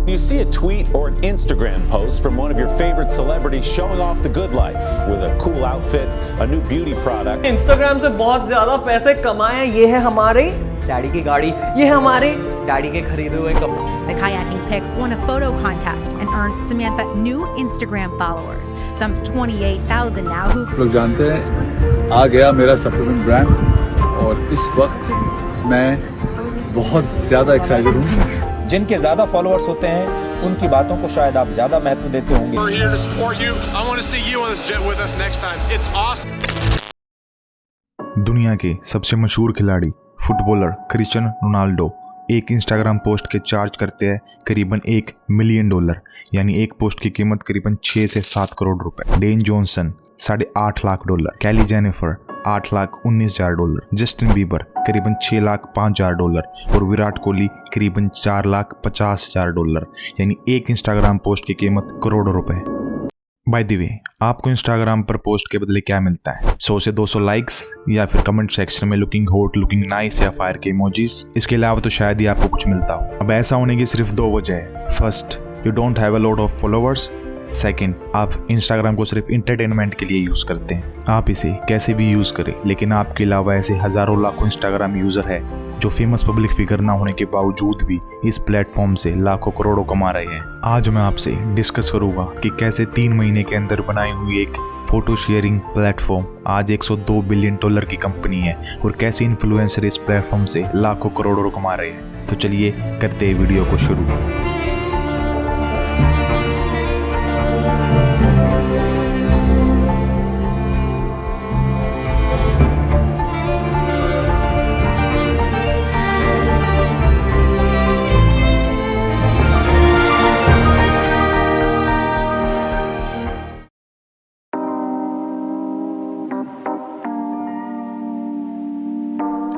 You see a tweet or an Instagram post from one of your favorite celebrities showing off the good life with a cool outfit, a new beauty product. Instagram से बहुत ज्यादा पैसे कमाए, ये है हमारे daddy की गाड़ी, ये है हमारे डैडी के खरीदे हुए कपड़े। The kayaking pic won a photo contest and earned Samantha new Instagram followers, some 28,000 now who लोग जानते हैं आ गया मेरा सप्लीमेंट ब्रांड और इस वक्त मैं बहुत ज़्यादा एक्साइटेड हूँ। जिनके ज्यादा फॉलोअर्स होते हैं उनकी बातों को शायद आप ज्यादा महत्व देते होंगे। We're here to support you. I want to see you on this jet with us next time. It's awesome. दुनिया के सबसे मशहूर खिलाड़ी फुटबॉलर क्रिस्टियानो रोनाल्डो एक इंस्टाग्राम पोस्ट के चार्ज करते हैं करीबन $1 मिलियन, यानी एक पोस्ट की कीमत करीबन 6 से 7 करोड़ रुपए। डेन जॉनसन $8.5 लाख, कैली जेनिफर $8,19,000, जस्टिन बीबर करीबन $6,05,000 और विराट कोहली करीबन $4,50,000, यानी एक इंस्टाग्राम पोस्ट की कीमत करोड़ों रुपए। बाय द वे, आपको इंस्टाग्राम पर पोस्ट के बदले क्या मिलता है? 100 से 200 लाइक्स या फिर कमेंट सेक्शन में लुकिंग हॉट, लुकिंग नाइस या फायर के इमोजीज। इसके अलावा तो शायद ही आपको कुछ मिलता हो। अब ऐसा होने की सिर्फ 2 वजह है। First, you don't have a lot of followers. Second, आप इंस्टाग्राम को सिर्फ इंटरटेनमेंट के लिए यूज करते हैं। आप इसे कैसे भी यूज करें, लेकिन आपके अलावा ऐसे हजारों लाखों इंस्टाग्राम यूजर है जो फेमस पब्लिक फिगर ना होने के बावजूद भी इस प्लेटफॉर्म से लाखों करोड़ों कमा रहे हैं। आज मैं आपसे डिस्कस करूंगा कि कैसे 3 महीने के अंदर बनाई हुई एक फोटो शेयरिंग प्लेटफॉर्म आज $102 बिलियन की कंपनी है और कैसे इन्फ्लुएंसर इस प्लेटफॉर्म से लाखों करोड़ों कमा रहे हैं। तो चलिए करते हैं वीडियो को शुरू।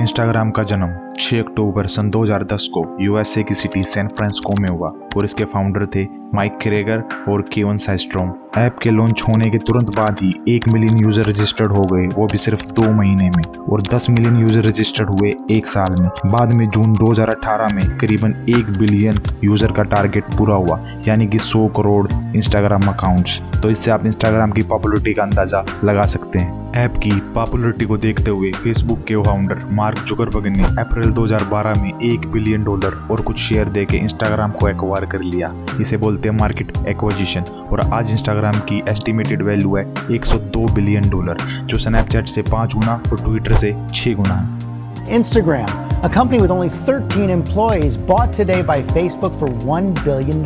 इंस्टाग्राम का जन्म 6 अक्टूबर सन 2010 को यूएसए की सिटी सैन फ्रांसिस्को में हुआ और इसके फाउंडर थे माइक क्रेगर और केवन साइस्ट्रोम। ऐप के लॉन्च होने के तुरंत बाद ही 1 मिलियन यूजर रजिस्टर्ड हो गए, वो भी सिर्फ 2 महीने में, और 10 मिलियन यूजर रजिस्टर्ड हुए 1 साल में। बाद में जून 2018 में करीबन 1 बिलियन यूजर का टारगेट पूरा हुआ, यानी कि 100 करोड़ इंस्टाग्राम अकाउंट्स। तो इससे आप इंस्टाग्राम की पॉपुलरिटी का अंदाजा लगा सकते हैं। ऐप की पॉपुलरिटी को देखते हुए फेसबुक के फाउंडर मार्क जुकरबर्ग ने अप्रैल 2012 में $1 बिलियन और कुछ शेयर देके इंस्टाग्राम को एक्वायर कर लिया। इसे बोलते हैं मार्केट एक्विजिशन, और आज इंस्टाग्राम की एस्टिमेटेड वैल्यू है $102 बिलियन, जो स्नैपचैट से 5 गुना और ट्विटर से 6 गुना है। Instagram, a company with only 13 employees, bought today by Facebook for $1 billion.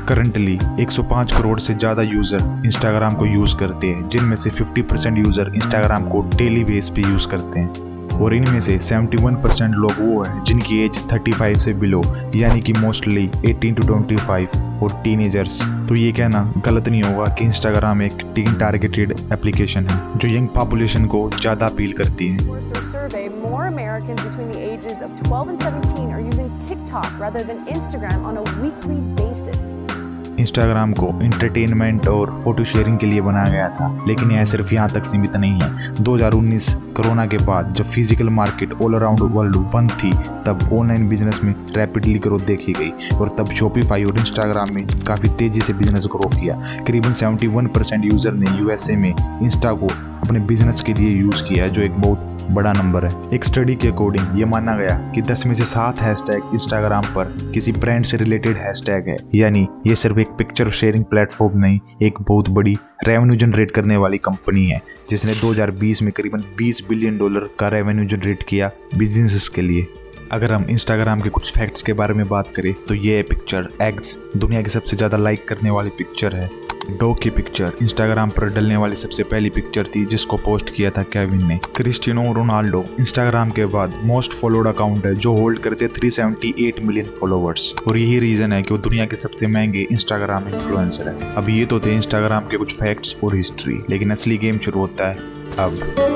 Currently 105 crore से ज़्यादा यूज़र इंस्टाग्राम को यूज़ करते हैं, जिनमें से 50% यूज़र इंस्टाग्राम को डेली बेस पे यूज़ करते हैं, और इनमें से 71% लोग वो हैं जिनकी एज 35 से बिलो, यानी कि मोस्टली 18 to 25 और टीनेजर्स। तो ये कहना गलत नहीं होगा कि इंस्टाग्राम एक टीन टारगेटेड एप्लीकेशन है जो यंग पॉपुलेशन को ज़्यादा अपील करती है। More Americans between the ages of 12 and 17 are using TikTok rather than Instagram on a weekly basis. Instagram को इंटरटेनमेंट और फोटो शेयरिंग के लिए बनाया गया था, लेकिन यह सिर्फ यहाँ तक सीमित नहीं है। 2019 कोरोना के बाद जब physical market all around world बंद थी, तब ऑनलाइन बिजनेस में रैपिडली ग्रोथ देखी गई, और तब शॉपिफाई और इंस्टाग्राम में काफ़ी तेज़ी से बिजनेस ग्रो किया। करीबन 71% यूज़र ने यूएसए में इंस्टा को अपने बिजनेस के लिए यूज़ किया है, जो एक बहुत बड़ा नंबर है। एक स्टडी के अकॉर्डिंग ये माना गया कि 10 में से 7 हैशटैग इंस्टाग्राम पर किसी ब्रांड से रिलेटेड हैशटैग है, यानी ये सिर्फ एक पिक्चर शेयरिंग प्लेटफॉर्म नहीं, एक बहुत बड़ी रेवेन्यू जनरेट करने वाली कंपनी है, जिसने 2020 में करीबन $20 बिलियन का रेवेन्यू जनरेट किया बिजनेसेस के लिए। अगर हम इंस्टाग्राम के कुछ फैक्ट्स के बारे में बात करें तो ये पिक्चर एग्स दुनिया की सबसे ज़्यादा लाइक करने वाली पिक्चर है। डॉग की पिक्चर इंस्टाग्राम पर डलने वाली सबसे पहली पिक्चर थी, जिसको पोस्ट किया था केविन ने। क्रिस्टियानो रोनाल्डो इंस्टाग्राम के बाद मोस्ट फॉलोड अकाउंट है, जो होल्ड करते 378 मिलियन फॉलोअर्स, और यही रीजन है कि वो दुनिया के सबसे महंगे इंस्टाग्राम इन्फ्लुएंसर है। अब ये तो थे इंस्टाग्राम के कुछ फैक्ट्स और हिस्ट्री, लेकिन असली गेम शुरू होता है अब।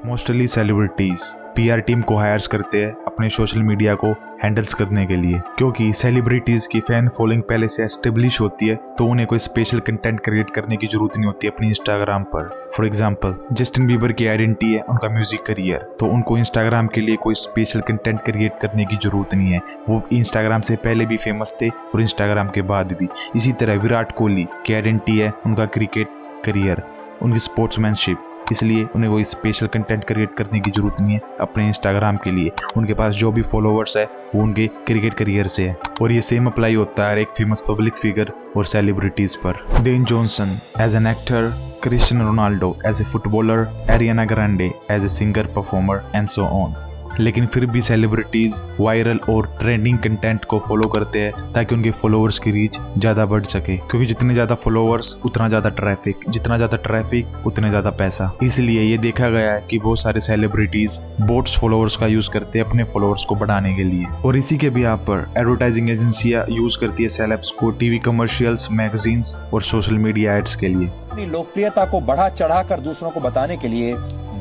मोस्टली सेलिब्रिटीज पीआर टीम को हायर्स करते हैं अपने सोशल मीडिया को हैंडल्स करने के लिए, क्योंकि सेलिब्रिटीज की फैन फॉलोइंग पहले से एस्टेब्लिश होती है तो उन्हें कोई स्पेशल कंटेंट क्रिएट करने की जरूरत नहीं होती अपनी इंस्टाग्राम पर। फॉर एग्जाम्पल, जस्टिन बीबर की आइडेंटिटी है उनका म्यूजिक करियर, तो उनको इंस्टाग्राम के लिए कोई स्पेशल कंटेंट क्रिएट करने की जरूरत नहीं है। वो इंस्टाग्राम से पहले भी फेमस थे और इंस्टाग्राम के बाद भी। इसी तरह विराट कोहली की आइडेंटिटी है उनका क्रिकेट करियर, उनकी स्पोर्ट्समैनशिप, इसलिए उन्हें कोई स्पेशल कंटेंट क्रिएट करने की जरूरत नहीं है अपने इंस्टाग्राम के लिए। उनके पास जो भी फॉलोअर्स है वो उनके क्रिकेट करियर से है। और ये सेम अप्लाई होता है एक फेमस पब्लिक फिगर और सेलिब्रिटीज पर। Dwayne Johnson as an actor, Cristiano Ronaldo as a footballer, Ariana Grande as a singer performer and so on. लेकिन फिर भी सेलिब्रिटीज वायरल और ट्रेंडिंग कंटेंट को फॉलो करते हैं ताकि उनके फॉलोअर्स की रीच ज़्यादा बढ़ सके, क्योंकि जितने ज़्यादा फॉलोअर्स उतना ज़्यादा ट्रैफिक, जितना ज़्यादा ट्रैफिक उतने ज़्यादा पैसा। इसलिए ये देखा गया है कि बहुत सारे सेलिब्रिटीज बोट्स फॉलोअर्स का यूज़ करते हैं अपने फॉलोअर्स को बढ़ाने के लिए। और इसी के भी यहाँ पर एडवर्टाइजिंग एजेंसियाँ यूज़ करती है सेलेब्स को टीवी कमर्शियल्स, मैगजीन्स और सोशल मीडिया एड्स के लिए। अपनी लोकप्रियता को बढ़ा चढ़ाकर दूसरों को बताने के लिए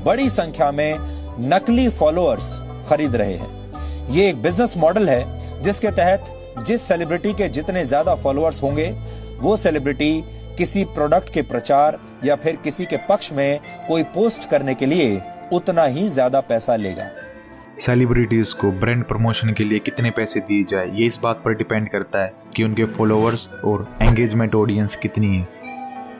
बड़ी संख्या में नकली फॉलोअर्स खरीद रहे हैं। ये एक बिजनेस मॉडल है जिसके तहत जिस सेलिब्रिटी के जितने ज्यादा फॉलोअर्स होंगे वो सेलिब्रिटी किसी प्रोडक्ट के प्रचार या फिर किसी के पक्ष में कोई पोस्ट करने के लिए उतना ही ज्यादा पैसा लेगा। सेलिब्रिटीज को ब्रांड प्रमोशन के लिए कितने पैसे दिए जाए ये इस बात पर डिपेंड करता है कि उनके फॉलोअर्स और एंगेजमेंट ऑडियंस कितनी है।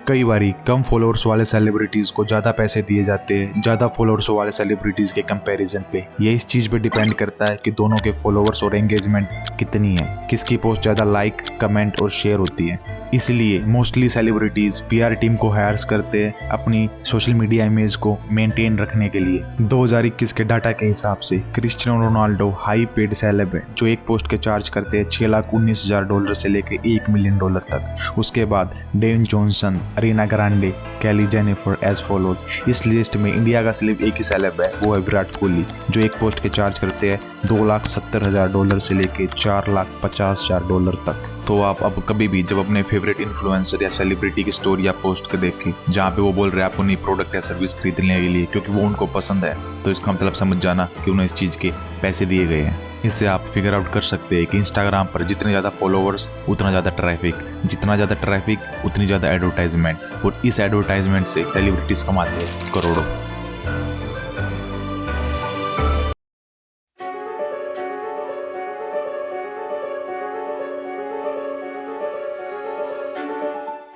कई बारी कम फॉलोअर्स वाले सेलिब्रिटीज को ज्यादा पैसे दिए जाते हैं ज्यादा फॉलोअर्स वाले सेलिब्रिटीज के कंपैरिजन पे। ये इस चीज पे डिपेंड करता है कि दोनों के फॉलोअर्स और एंगेजमेंट कितनी है, किसकी पोस्ट ज्यादा लाइक, कमेंट और शेयर होती है। इसलिए मोस्टली सेलिब्रिटीज पीआर टीम को हायर्स करते हैं अपनी सोशल मीडिया इमेज को मेंटेन रखने के लिए। 2021 के डाटा के हिसाब से Cristiano Ronaldo high paid celeb है जो एक पोस्ट के चार्ज करते हैं $6,19,000 से लेकर $1 मिलियन तक। उसके बाद डेन जॉनसन, अरीना ग्रांडे, कैली जेनिफर एज फॉलोज। इस लिस्ट में इंडिया का सिर्फ एक ही सेलेब है, वो है विराट कोहली, जो एक पोस्ट के चार्ज करते हैं $2,70,000 से लेकर $4,50,000 तक। तो आप अब कभी भी जब अपने फेवरेट इन्फ्लुएंसर या सेलिब्रिटी की स्टोरी या पोस्ट को देखें जहाँ पे वो बोल रहे हैं आपको नई प्रोडक्ट या सर्विस खरीदने के लिए क्योंकि वो उनको पसंद है, तो इसका मतलब समझ जाना कि उन्हें इस चीज़ के पैसे दिए गए हैं। इससे आप फिगर आउट कर सकते हैं कि इंस्टाग्राम पर जितने ज़्यादा फॉलोअर्स उतना ज़्यादा ट्रैफिक, जितना ज़्यादा ट्रैफिक उतनी ज़्यादा एडवर्टाइजमेंट, और इस एडवर्टाइजमेंट से सेलिब्रिटीज़ कमाते हैं करोड़ों।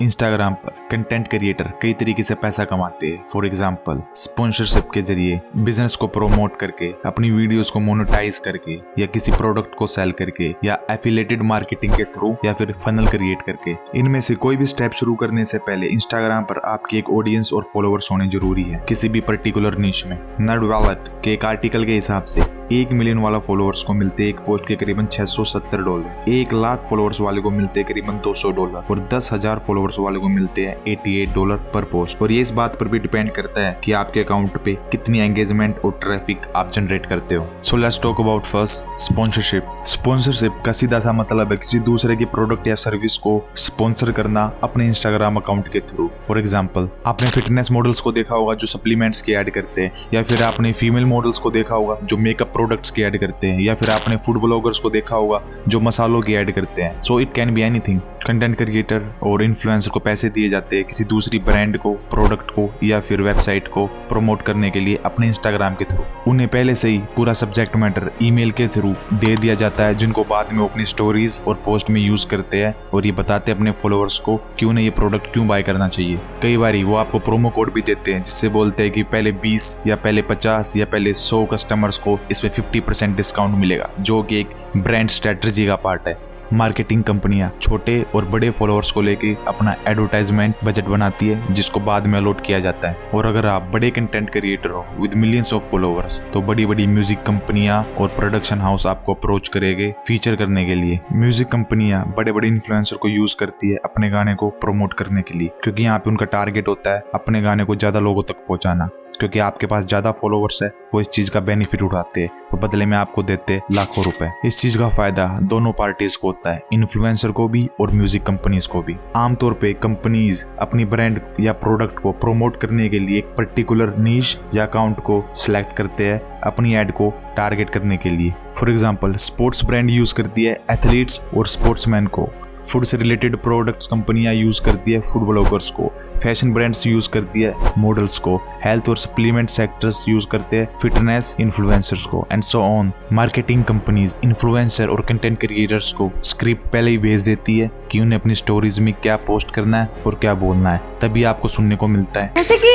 इंस्टाग्राम पर कंटेंट क्रिएटर कई तरीके से पैसा कमाते हैं। फॉर एग्जांपल, स्पॉन्सरशिप के जरिए, बिजनेस को प्रोमोट करके, अपनी वीडियोस को मोनेटाइज करके, या किसी प्रोडक्ट को सेल करके, या एफिलिएटेड मार्केटिंग के थ्रू, या फिर फनल क्रिएट करके। इनमें से कोई भी स्टेप शुरू करने से पहले इंस्टाग्राम पर आपकी एक ऑडियंस और फॉलोअर्स होने जरूरी है किसी भी पर्टिकुलर नीश में। NerdWallet के एक आर्टिकल के हिसाब से 1 मिलियन वाला फॉलोअर्स को मिलते एक पोस्ट के करीबन $670, 1 लाख फॉलोअर्स वाले को मिलते करीबन $200 और 10,000 फॉलोअर्स वाले को मिलते हैं $88 पर पोस्ट। और ये इस बात पर भी डिपेंड करता है कि आपके अकाउंट पे कितनी एंगेजमेंट और ट्रैफिक आप जनरेट करते हो। So let's talk about first sponsorship. Sponsorship का सीधा सा मतलब है किसी दूसरे की प्रोडक्ट या सर्विस को स्पॉन्सर करना अपने इंस्टाग्राम अकाउंट के थ्रू। फॉर एग्जाम्पल, आपने फिटनेस मॉडल्स को देखा होगा जो सप्लीमेंट्स की ऐड करते हैं, या फिर आपने फीमेल मॉडल्स को देखा होगा जो मेकअप प्रोडक्ट्स की ऐड करते हैं, या फिर आपने फूड व्लॉगर्स को देखा होगा जो मसालों की ऐड करते हैं। So it can be anything. Content creator और इन्फ्लुएंसर को पैसे दिए जाते हैं किसी दूसरी ब्रांड को, प्रोडक्ट को या फिर वेबसाइट को प्रमोट करने के लिए अपने इंस्टाग्राम के थ्रू। उन्हें पहले से ही पूरा सब्जेक्ट मैटर ईमेल के थ्रू दे दिया जाता है जिनको बाद में वो अपनी स्टोरीज और पोस्ट में यूज करते हैं और ये बताते हैं अपने फॉलोअर्स को कि उन्हें ये प्रोडक्ट क्यों बाय करना चाहिए। कई बार वो आपको प्रोमो कोड भी देते हैं जिससे बोलते हैं कि पहले 20 या पहले 50 या पहले 100 कस्टमर्स को इस पे 50% डिस्काउंट मिलेगा, जो कि एक ब्रांड स्ट्रेटजी का पार्ट है। मार्केटिंग कंपनियां छोटे और बड़े फॉलोअर्स को लेके अपना एडवर्टाइजमेंट बजट बनाती है जिसको बाद में अलॉट किया जाता है। और अगर आप बड़े कंटेंट क्रिएटर हो विद मिलियंस ऑफ फॉलोअर्स तो बड़ी बड़ी म्यूजिक कंपनियां और प्रोडक्शन हाउस आपको अप्रोच करेंगे फीचर करने के लिए। म्यूजिक कंपनियां बड़े बड़े इन्फ्लुएंसर को यूज करती है अपने गाने को प्रमोट करने के लिए, क्योंकि यहाँ पे उनका टारगेट होता है अपने गाने को ज्यादा लोगों तक पहुंचाना। क्योंकि आपके पास ज्यादा फॉलोवर्स है वो इस चीज का बेनिफिट उठाते हैं और बदले में आपको देते लाखों रुपए। इस चीज का फायदा दोनों पार्टीज को होता है, इन्फ्लुएंसर को भी और म्यूजिक कंपनीज को भी। आमतौर पे कंपनीज अपनी ब्रांड या प्रोडक्ट को प्रमोट करने के लिए एक पर्टिकुलर नीश या अकाउंट को सिलेक्ट करते हैं अपनी एड को टारगेट करने के लिए। For example sports brand use करती है एथलीट्स और स्पोर्ट्समैन को, फूड से रिलेटेड प्रोडक्ट्स कंपनियां यूज करती है फूड व्लॉगर्स को, फैशन ब्रांड्स यूज करती है मॉडल्स को, हेल्थ और सप्लीमेंट सेक्टर्स यूज करते हैं फिटनेस इन्फ्लुएंसर्स को, and so on. Marketing companies influencer और कंटेंट क्रिएटर्स को स्क्रिप्ट पहले ही भेज देती है कि उन्हें अपनी स्टोरीज में क्या पोस्ट करना है और क्या बोलना है, तभी आपको सुनने को मिलता है जैसे कि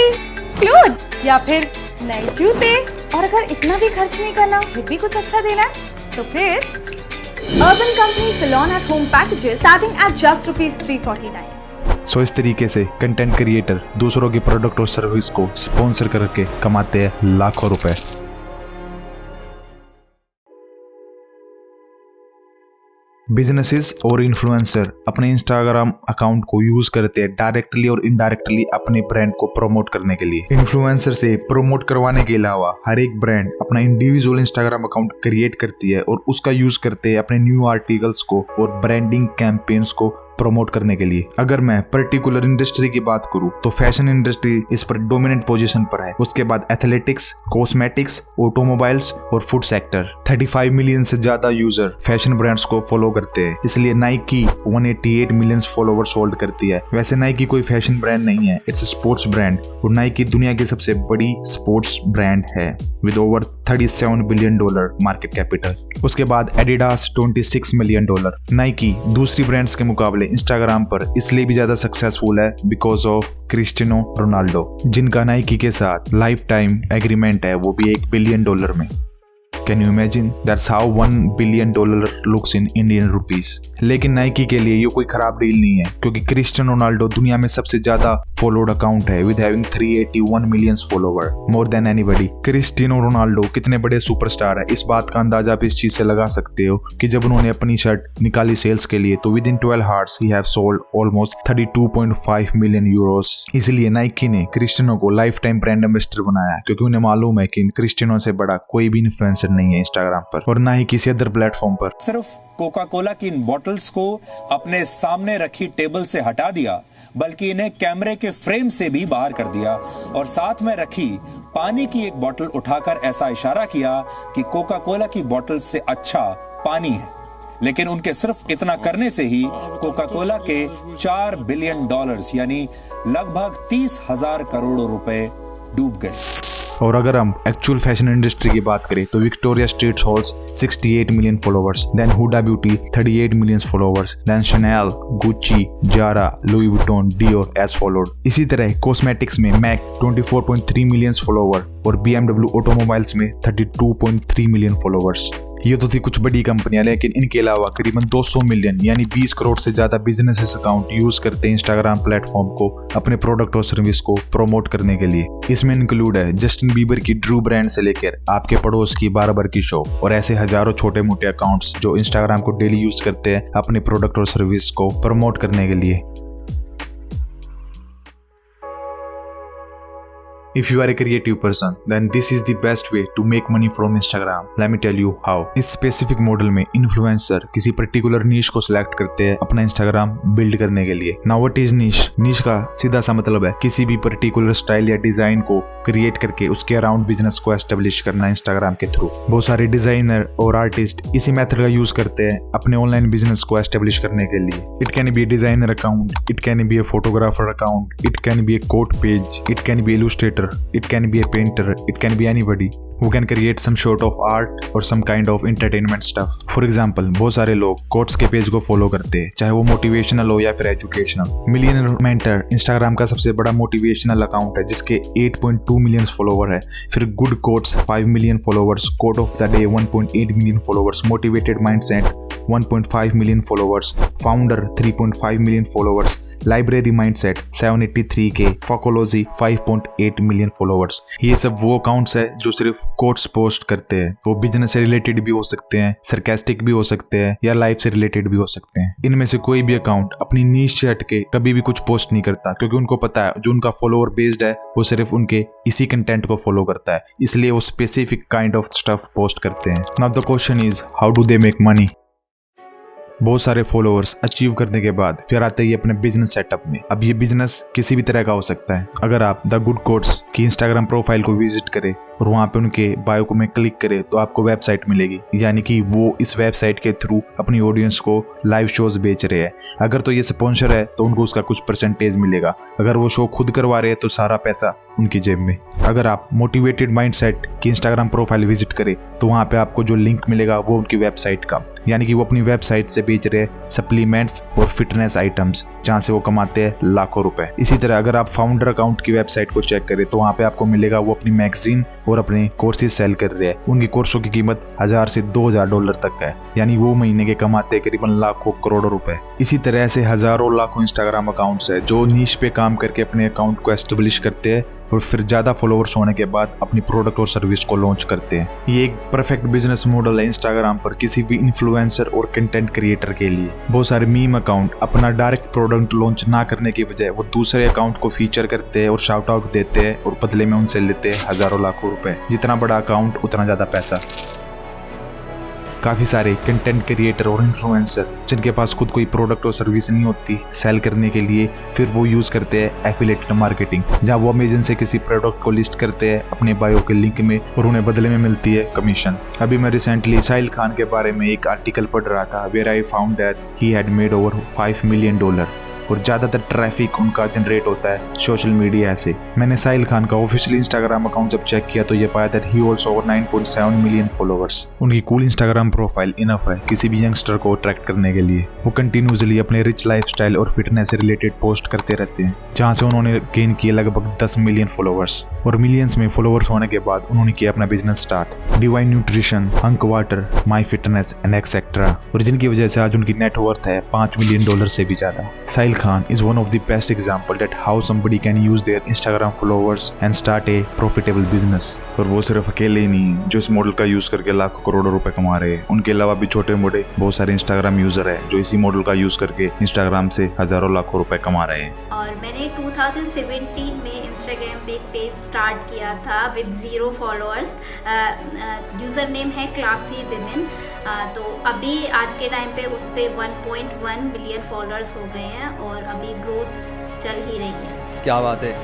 क्लोथ या फिर नए जूते। और अगर इतना भी खर्च नहीं करना फिर भी कुछ अच्छा देना है तो फिर Urban Company Salon at Home packages starting at just ₹349। सो इस तरीके से कंटेंट क्रिएटर दूसरों के प्रोडक्ट और सर्विस को स्पॉन्सर करके कमाते हैं लाखों रुपए। बिजनेसेस और इन्फ्लुएंसर अपने इंस्टाग्राम अकाउंट को यूज करते हैं डायरेक्टली और इनडायरेक्टली अपने ब्रांड को प्रमोट करने के लिए। इन्फ्लुएंसर से प्रमोट करवाने के अलावा हर एक ब्रांड अपना इंडिविजुअल इंस्टाग्राम अकाउंट क्रिएट करती है और उसका यूज करते हैं अपने न्यू आर्टिकल्स को और ब्रांडिंग कैंपेन्स को प्रमोट करने के लिए। अगर मैं पर्टिकुलर इंडस्ट्री की बात करूं तो फैशन इंडस्ट्री इस पर डोमिनेंट पोजीशन पर है, उसके बाद एथलेटिक्स, कॉस्मेटिक्स, ऑटोमोबाइल्स और फूड सेक्टर। 35 मिलियन से ज्यादा यूजर फैशन ब्रांड्स को फॉलो करते हैं, इसलिए नाइकी 188 मिलियन फॉलोवर्स होल्ड करती है। वैसे नाइकी कोई फैशन ब्रांड नहीं है, इट्स स्पोर्ट्स ब्रांड और नाइकी दुनिया की सबसे बड़ी स्पोर्ट्स ब्रांड है with over $37 billion market capital. उसके बाद एडिडास $26 मिलियन। नाइकी दूसरी ब्रांड्स के मुकाबले इंस्टाग्राम पर इसलिए भी ज्यादा सक्सेसफुल है बिकॉज ऑफ क्रिस्टियानो रोनाल्डो, जिनका नाइकी के साथ लाइफ टाइम एग्रीमेंट है, वो भी $1 बिलियन में। Can you imagine? That's how $1 billion looks in Indian rupees. लेकिन नाइकी के लिए ये कोई खराब डील नहीं है क्योंकि क्रिस्टियानो रोनाल्डो दुनिया में सबसे ज्यादा फॉलोड अकाउंट है with having 381 million follower, more than anybody. Cristiano Ronaldo कितने बड़े सुपरस्टार है इस बात का अंदाजा आप इस चीज से लगा सकते हो कि जब उन्होंने अपनी शर्ट निकाली सेल्स के लिए तो with in 12 hours he have sold almost 32.5 million euros. इसलिए नाइकी ने क्रिस्टियानो को लाइफ टाइम ब्रांड एम्बेसडर बनाया क्योंकि उन्हें मालूम है कि क्रिस्टियानो से बड़ा कोई भी इन्फ्लुएंसर नहीं है इंस्टाग्राम पर और ना ही किसी अदर प्लेटफॉर्म पर। सिर्फ कोका कोला की इन बॉटल्स को अपने सामने रखी टेबल से हटा दिया, बल्कि इन्हें कैमरे के फ्रेम से भी बाहर कर दिया और साथ में रखी पानी की एक बोतल उठाकर ऐसा इशारा किया कि कोका कोला की बोतल से अच्छा पानी है। लेकिन उनके सिर्फ इतना करने से ही कोका कोला के $4 बिलियन यानी लगभग 30,000 करोड़ रुपए डूब गए। और अगर हम एक्चुअल फैशन इंडस्ट्री की बात करें तो Victoria street holds 68 million followers, then Huda beauty 38 million followers, then Chanel, Gucci, Zara, Louis Vuitton, Dior as followed. इसी तरह कॉस्मेटिक्स में मैक 24.3 मिलियन फॉलोवर और BMW ऑटोमोबाइल्स में 32.3 मिलियन फॉलोवर्स। ये तो थी कुछ बड़ी कंपनियां, लेकिन इनके अलावा करीबन 200 मिलियन यानी 20 करोड़ से ज्यादा बिजनेसेस अकाउंट यूज करते हैं इंस्टाग्राम प्लेटफॉर्म को अपने प्रोडक्ट और सर्विस को प्रमोट करने के लिए। इसमें इंक्लूड है जस्टिन बीबर की ड्रू ब्रांड से लेकर आपके पड़ोस की बार्बर की शॉप और ऐसे हजारों छोटे मोटे अकाउंट्स जो इंस्टाग्राम को डेली यूज करते हैं अपने प्रोडक्ट और सर्विस को प्रमोट करने के लिए। If you are a creative person, then this is the best way to make money from Instagram. Let me tell you how. इस स्पेसिफिक मॉडल में इन्फ्लुएंसर किसी पर्टिकुलर नीश को सिलेक्ट करते हैं अपना इंस्टाग्राम बिल्ड करने के लिए। Now what is niche? नीश का सीधा सा मतलब है किसी भी पर्टिकुलर स्टाइल या डिजाइन को क्रिएट करके उसके अराउंड बिजनेस को एस्टेब्लिश करना इंस्टाग्राम के थ्रू। बहुत सारे डिजाइनर और आर्टिस्ट इसी मेथड का यूज करते हैं अपने ऑनलाइन बिजनेस को एस्टेब्लिश करने के लिए। It can be a designer account, it can be a photographer account, it can be a quote page, it can be illustrator, it can be a painter, it can be anybody who can create some sort of art or some kind of entertainment stuff. For example, बहुत सारे लोग quotes के page को follow करते हैं, चाहे वो motivational हो या फिर एजुकेशनल। मिलियनर मेंटर इंस्टाग्राम का सबसे बड़ा मोटिवेशनल अकाउंट है जिसके 8.2 मिलियन फॉलोवर है। फिर good quotes 5 million followers, quote of the day 1.8 million followers, motivated mindset 1.5 million followers, founder 3.5 million followers, library mindset 783K, फॉकोलॉजी 5.8 मिलियन फॉलोवर्स। ये सब वो अकाउंट्स है जो सिर्फ कोट्स पोस्ट करते हैं। वो बिजनेस से रिलेटेड भी हो सकते हैं, सरकास्टिक भी हो सकते हैं या लाइफ से रिलेटेड भी हो सकते हैं। इनमें से कोई भी अकाउंट अपनी नीश से हटके कभी भी कुछ पोस्ट नहीं करता, क्योंकि उनको पता है जो उनका फॉलोअर बेस्ड है वो सिर्फ उनके इसी कंटेंट को फॉलो करता है, इसलिए वो specific kind of stuff post करते हैं। Now the question is how do they make money. बहुत सारे फॉलोअर्स अचीव करने के बाद फिर आते हैं अपने बिजनेस सेटअप में। अब ये बिजनेस किसी भी तरह का हो सकता है। अगर आप द गुड कोट्स की इंस्टाग्राम प्रोफाइल को विजिट करें और वहाँ पे उनके बायो को में क्लिक करें तो आपको वेबसाइट मिलेगी, यानी कि वो इस वेबसाइट के थ्रू अपनी ऑडियंस को लाइव शोज बेच रहे हैं। अगर तो ये स्पॉन्सर है तो उनको उसका कुछ परसेंटेज मिलेगा, अगर वो शो खुद करवा रहे हैं तो सारा पैसा उनकी जेब में। अगर आप मोटिवेटेड माइंडसेट की इंस्टाग्राम प्रोफाइल विजिट करें तो वहाँ पे आपको जो लिंक मिलेगा वो उनकी वेबसाइट का, यानी कि वो अपनी वेबसाइट से बेच रहे सप्लीमेंट्स और फिटनेस आइटम्स, जहाँ से वो कमाते हैं लाखों रुपए। इसी तरह अगर आप फाउंडर अकाउंट की वेबसाइट को चेक करें तो वहाँ पे आपको मिलेगा वो अपनी मैगजीन और अपने कोर्सेज सेल कर रहे हैं। उनकी कोर्सों की कीमत $1000 से $2000 तक है, यानी वो महीने के कमाते हैं करीबन लाखों करोड़ों रुपए। इसी तरह ऐसे हजारों लाखों इंस्टाग्राम अकाउंट्स है जो नीश पे काम करके अपने अकाउंट को एस्टेब्लिश करते हैं और फिर ज्यादा फॉलोअर्स होने के बाद अपनी प्रोडक्ट और सर्विस को लॉन्च करते हैं। ये एक परफेक्ट बिजनेस मॉडल है इंस्टाग्राम पर किसी भी इन्फ्लुएंसर और कंटेंट क्रिएटर के लिए। बहुत सारे मीम अकाउंट अपना डायरेक्ट प्रोडक्ट लॉन्च ना करने की बजाय वो दूसरे अकाउंट को फीचर करते हैं और शाउट आउट देते हैं और बदले में उनसे लेते हैं हजारों लाखों रुपए। जितना बड़ा अकाउंट उतना ज्यादा पैसा। काफ़ी सारे कंटेंट क्रिएटर और इन्फ्लुएंसर जिनके पास खुद कोई प्रोडक्ट और सर्विस नहीं होती सेल करने के लिए, फिर वो यूज़ करते हैं एफिलिएट मार्केटिंग, जहाँ वो अमेजन से किसी प्रोडक्ट को लिस्ट करते हैं अपने बायो के लिंक में और उन्हें बदले में मिलती है कमीशन। अभी मैं रिसेंटली साहिल खान के बारे में एक आर्टिकल पढ़ रहा था where I found that he had made over $5 million और ज़्यादातर ट्रैफिक उनका जनरेट होता है सोशल मीडिया से। मैंने साहिल खान का ऑफिशियली इंस्टाग्राम अकाउंट जब चेक किया तो ये पाया that he also over 9.7 million followers. उनकी कूल इंस्टाग्राम प्रोफाइल इनफ है किसी भी यंगस्टर को अट्रैक्ट करने के लिए। वो कंटिन्यूसली अपने रिच लाइफस्टाइल और फिटनेस से रिलेटेड पोस्ट करते रहते हैं, जहाँ से उन्होंने गेन किए लगभग 10 मिलियन फॉलोअर्स। और मिलियंस में फॉलोअर्स होने के बाद उन्होंने किया अपना business start, divine nutrition, hunk water, my fitness and etcetera, और जिनकी वजह से आज उनकी नेट वर्थ है $5 मिलियन से भी ज्यादा। Sahil Khan is one of the best example that how somebody can use their Instagram followers and start a profitable business। और वो सिर्फ अकेले ही नहीं जो इस मॉडल का यूज करके लाखों करोड़ों रुपए कमा रहे हैं, उनके अलावा भी छोटे मोटे बहुत सारे इंस्टाग्राम यूजर है जो इसी मॉडल का यूज करके इंस्टाग्राम से हजारों लाखों रुपए कमा रहे हैं। और मैंने 2017 में इंस्टाग्राम पे एक पेज स्टार्ट किया था विद 0 फॉलोअर्स। यूज़र नेम है क्लासी विमेन। तो अभी आज के टाइम पे उस पर 1.1 मिलियन फॉलोअर्स हो गए हैं और अभी ग्रोथ चल ही रही है। क्या बात है।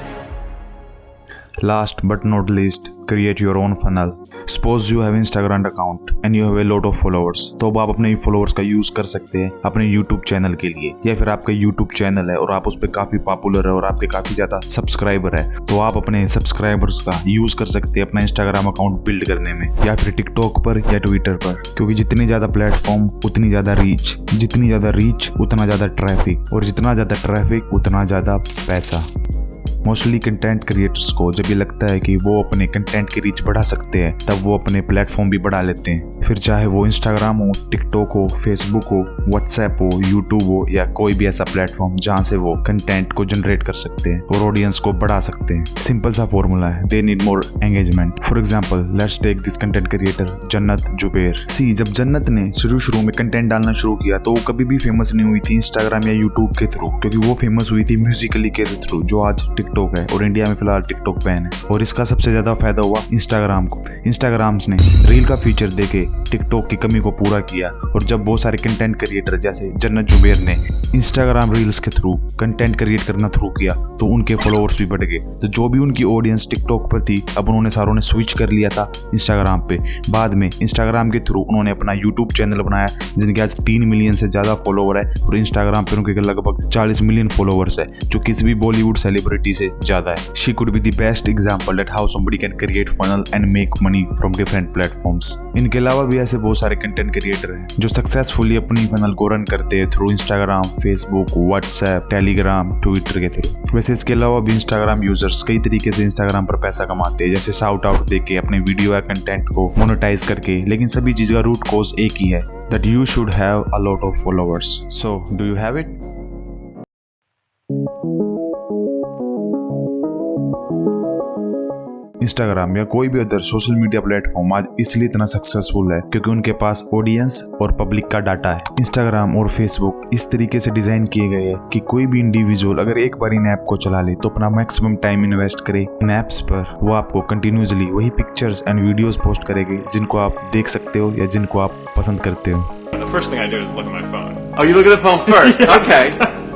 Last but not least, create your own funnel. Suppose you have Instagram account and you have a lot of followers, तो अब आप अपने followers का यूज कर सकते हैं अपने YouTube चैनल के लिए, या फिर आपका YouTube चैनल है और आप उस पर काफी पॉपुलर है और आपके काफी ज्यादा सब्सक्राइबर है, तो आप अपने सब्सक्राइबर्स का यूज कर सकते हैं अपना Instagram अकाउंट बिल्ड करने में, या फिर TikTok पर या Twitter पर, क्योंकि जितनी ज्यादा प्लेटफॉर्म उतनी ज्यादा रीच, जितनी ज्यादा रीच उतना ज्यादा ट्रैफिक, और जितना ज्यादा ट्रैफिक उतना ज्यादा पैसा। मोस्टली कंटेंट क्रिएटर्स को जब ये लगता है कि वो अपने कंटेंट की रीच बढ़ा सकते हैं तब वो अपने प्लेटफॉर्म भी बढ़ा लेते हैं, फिर चाहे वो इंस्टाग्राम हो, टिकटॉक हो, फेसबुक हो, व्हाट्सएप हो, यूट्यूब हो, या कोई भी ऐसा प्लेटफॉर्म जहाँ से वो कंटेंट को जनरेट कर सकते हैं और ऑडियंस को बढ़ा सकते हैं। सिंपल सा फॉर्मूला है, they need more engagement. For example let's take this content creator Jannat Zubair. जब जन्नत ने शुरू में कंटेंट डालना शुरू किया तो वो कभी भी फेमस नहीं हुई थी इंस्टाग्राम या यूट्यूब के थ्रू, क्योंकि वो फेमस हुई थी म्यूजिकली के थ्रू जो आज टिकटॉक है, और इंडिया में फिलहाल टिकटॉक बैन है। और इसका सबसे ज्यादा फायदा हुआ इंस्टाग्राम को। इंस्टाग्राम ने रील का फीचर देके टिकटॉक की कमी को पूरा किया, और जब बहुत सारे कंटेंट क्रिएटर जैसे जन्नत जुबैर ने इंस्टाग्राम रील्स के थ्रू कंटेंट क्रिएट करना शुरू किया तो उनके फॉलोअर्स भी बढ़ गए। तो जो भी उनकी ऑडियंस टिकटॉक पर थी अब उन्होंने सारों ने स्विच कर लिया था इंस्टाग्राम पे। बाद में इंस्टाग्राम के थ्रू उन्होंने अपना यूट्यूब चैनल बनाया जिनके आज 3 मिलियन से ज्यादा फॉलोअर है, और इंस्टाग्राम पर उनके लगभग 40 मिलियन फॉलोअर्स है, जो किसी भी बॉलीवुड सेलिब्रिटी से ज्यादा है। She could be the best example that how somebody can create funnel and make money from different platforms। इनके अलावा भी ऐसे बहुत सारे कंटेंट क्रिएटर हैं जो सक्सेसफुली अपनी फनल को रन करते हैं through Instagram, Facebook, WhatsApp, Telegram, Twitter के थ्रू। वैसे इसके अलावा भी इंस्टाग्राम यूजर्स कई तरीके से इंस्टाग्राम पर पैसा कमाते हैं, जैसे शाउट आउट देके, अपने वीडियो या कंटेंट को मोनेटाइज करके, लेकिन सभी चीज का रूट कॉज एक ही है, that you should have a lot of followers। So do you have it? Instagram या कोई भी अदर सोशल मीडिया प्लेटफॉर्म आज इसलिए इतना सक्सेसफुल है क्योंकि उनके पास ऑडियंस और पब्लिक का डाटा है। इंस्टाग्राम और फेसबुक इस तरीके से डिजाइन किए गए हैं कि कोई भी इंडिविजुअल अगर एक बार इन ऐप को चला ले तो अपना मैक्सिमम टाइम इन्वेस्ट करे इन ऐप्स पर, वो आपको कंटिन्यूसली वही पिक्चर्स एंड वीडियोस पोस्ट करेंगे जिनको आप देख सकते हो या जिनको आप पसंद करते हो। The first thing I do is look at my phone. Oh, you look at the phone first? Okay.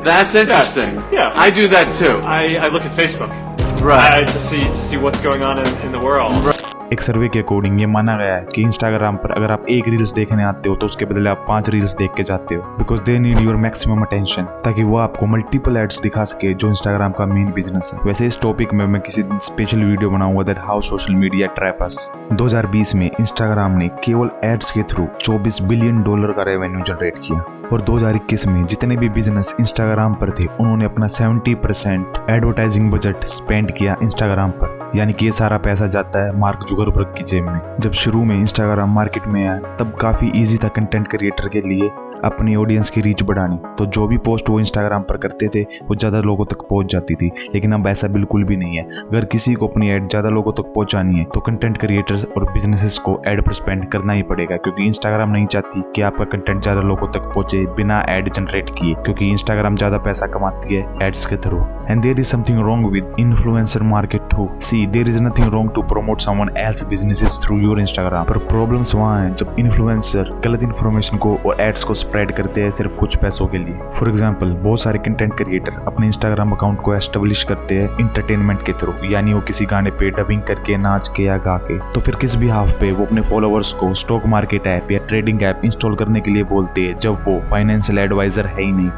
That's interesting. Yeah. I do that too. I look at Facebook. Right. To see what's going on in the world. एक सर्वे के according ये माना गया है कि Instagram पर अगर आप एक रील्स देखने आते हो तो उसके बदले आप 5 रील्स देख के जाते हो, because they need your maximum attention, ताकि वो आपको मल्टीपल एड्स दिखा सके जो इंस्टाग्राम का मेन बिजनेस है। वैसे इस टॉपिक में मैं किसी दिन स्पेशल वीडियो बनाऊंगा that how social media trap us. 2020 में इंस्टाग्राम ने केवल एड्स के थ्रू $24 बिलियन का रेवेन्यू जनरेट किया और 2021 में जितने भी बिजनेस इंस्टाग्राम पर थे उन्होंने अपना 70% एडवर्टाइजिंग बजट स्पेंड किया इंस्टाग्राम पर, यानी कि ये सारा पैसा जाता है मार्क जुकरबर्ग की जेब में। जब शुरू में इंस्टाग्राम मार्केट में आया तब काफी इजी था कंटेंट क्रिएटर के लिए अपनी ऑडियंस की रीच बढ़ानी, तो जो भी पोस्ट वो इंस्टाग्राम पर करते थे वो ज़्यादा लोगों तक पहुंच जाती थी। लेकिन अब ऐसा बिल्कुल भी नहीं है। अगर किसी को अपनी ऐड ज़्यादा लोगों तक पहुंचानी है तो कंटेंट क्रिएटर्स और बिजनेसेस को ऐड पर स्पेंड करना ही पड़ेगा, क्योंकि इंस्टाग्राम नहीं चाहती कि आपका कंटेंट ज़्यादा लोगों तक पहुंचे बिना ऐड जनरेट किए, क्योंकि इंस्टाग्राम ज़्यादा पैसा कमाती है एड्स के through. And there is something wrong with influencer market too. See, there is nothing wrong to promote someone else businesses through your Instagram, पर प्रॉब्लम्स वहाँ हैं जब इन्फ्लुएंसर गलत इन्फॉर्मेशन को और एड्स को स्प्रेड करते हैं सिर्फ कुछ पैसों के लिए। फॉर एग्जाम्पल, बहुत सारे कंटेंट क्रिएटर अपने इंस्टाग्राम अकाउंट को एस्टेब्लिश करते हैं इंटरटेनमेंट के थ्रू, यानी वो किसी गाने पे डबिंग करके, नाच के या गा के, तो फिर किस भी हाफ पे वो अपने फॉलोअर्स को स्टॉक मार्केट ऐप या ट्रेडिंग ऐप इंस्टॉल करने के लिए बोलते हैं जब वो फाइनेंशियल एडवाइजर है ही नहीं।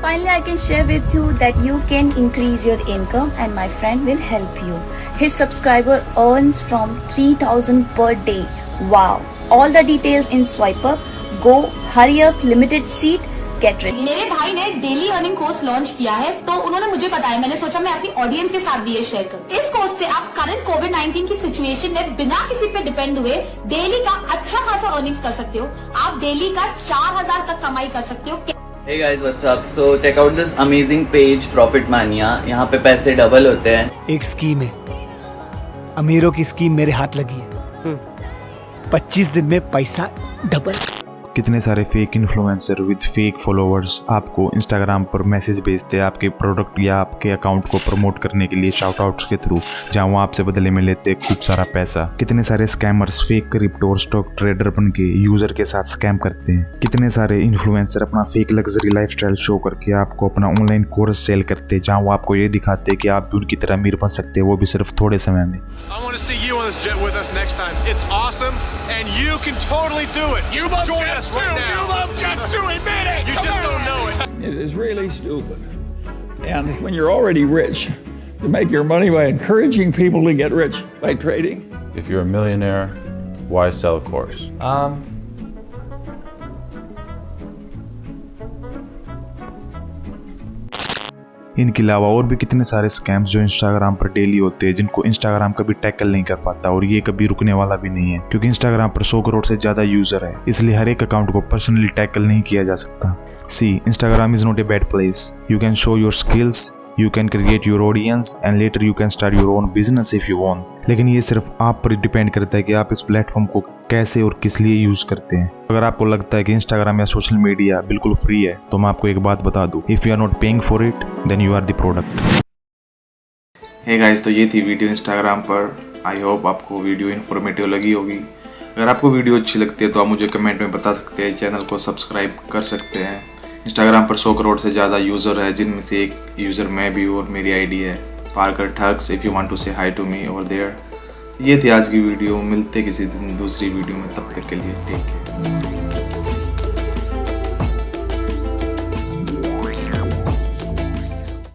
Finally, I can share with you that you can increase your income and my friend will help you. His subscriber earns from 3,000 per day. Wow! All the details in swipe up. Go, hurry up, limited seat, get ready. मेरे भाई ने daily earning course launch किया है, तो उन्होंने मुझे बताया, मैंने सोचा मैं आपकी ऑडियंस के साथ भी ये शेयर करूं। इस कोर्स से आप करंट कोविड-19 की सिचुएशन में बिना किसी पे डिपेंड हुए डेली का अच्छा खासा अर्निंग्स कर सकते हो। आप डेली का 4,000 तक कमाई कर सकते हो। Hey guys, what's up? So check out this amazing page Profit Mania. यहाँ पे पैसे डबल होते हैं। एक स्कीम है, अमीरों की स्कीम मेरे हाथ लगी है, 25 दिन में पैसा डबल। कितने सारे fake influencer with fake followers आपको इंस्टाग्राम पर मैसेज भेजते हैं आपके प्रोडक्ट या आपके अकाउंट को प्रमोट करने के लिए शाउट आउट्स के थ्रू, जहां वो आपसे बदले में लेते हैं खूब सारा पैसा। कितने सारे स्कैमर्स फेक क्रिप्टो और स्टॉक ट्रेडर बन के यूजर के साथ स्कैम करते हैं। कितने सारे इन्फ्लुएंसर अपना फेक लग्जरी लाइफस्टाइल शो करके आपको अपना ऑनलाइन कोर्स सेल करते हैं, जहां वो आपको ये दिखाते हैं कि आप भी उनकी तरह अमीर बन सकते हैं, वो भी सिर्फ थोड़े समय में। I want to see you on this jet with us next time. It's awesome, and you can totally do it. You love Join us right now. You love Getsu, admit it. You just don't know it. It is really stupid. And when you're already rich, to make your money by encouraging people to get rich by trading. If you're a millionaire, why sell a course? इनके अलावा और भी कितने सारे scams जो Instagram पर daily होते हैं, जिनको इंस्टाग्राम कभी टैकल नहीं कर पाता, और ये कभी रुकने वाला भी नहीं है, क्योंकि इंस्टाग्राम पर 100 करोड़ से ज्यादा यूजर है, इसलिए हर एक अकाउंट को पर्सनली टैकल नहीं किया जा सकता। See, Instagram is not a bad place. You can show your skills, you can create your audience and later you can start your own business if you want। लेकिन ये सिर्फ आप पर डिपेंड करता है कि आप इस प्लेटफॉर्म को कैसे और किस लिए यूज करते हैं। अगर आपको लगता है कि इंस्टाग्राम या सोशल मीडिया बिल्कुल फ्री है, तो मैं आपको एक बात बता दूं, if you are not paying for it then you are the product. Hey guys, तो ये थी वीडियो इंस्टाग्राम पर। आई होप आपको वीडियो इन्फॉर्मेटिव लगी होगी। अगर आपको वीडियो अच्छी लगती है तो आप मुझे कमेंट में बता सकते हैं, चैनल को सब्सक्राइब कर सकते हैं। इंस्टाग्राम पर 100 करोड़ से ज़्यादा यूज़र है, जिनमें से एक यूज़र मैं भी और मेरी आईडी है Parker thugs. If you want to say hi to me over there. ये थी आज की वीडियो। मिलते किसी दिन दूसरी वीडियो में, तब तक के लिए टेक केयर।